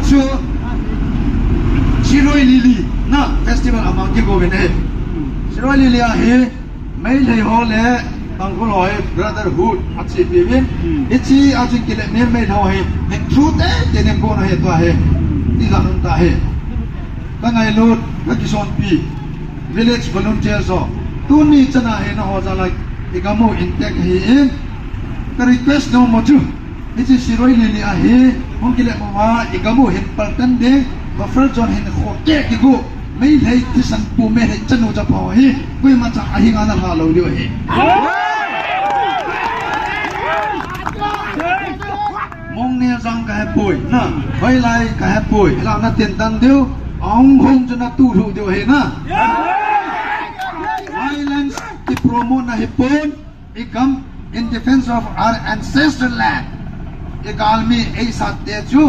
chu Shiroi Lili na festival among ki go bene Shiroi Lili a he mai lei ho le tang ko loi brotherhood achi pevin ichi achi kile ne mai tho he ne truth te ne ko na he to he ti la ta he ta ngai lut ka ki son pi village volunteers so tu ni chana he na ho za like igamo intact he in ka request no mo chu ichi Shiroi Lili a he hong kile mo wa igamo hin paltan de ba far jon hin kho ke ki go mai lei ti san pu me he chanu cha pho he koi ma cha a hi nga na ha lo dio he mong ne jang ka he poi na vai lai ka he poi la na ten tan dio ong hong chana tu thu dio he na violence ki promote na he pon ikam in defense of our ancestral land ekalmi ei sat te chu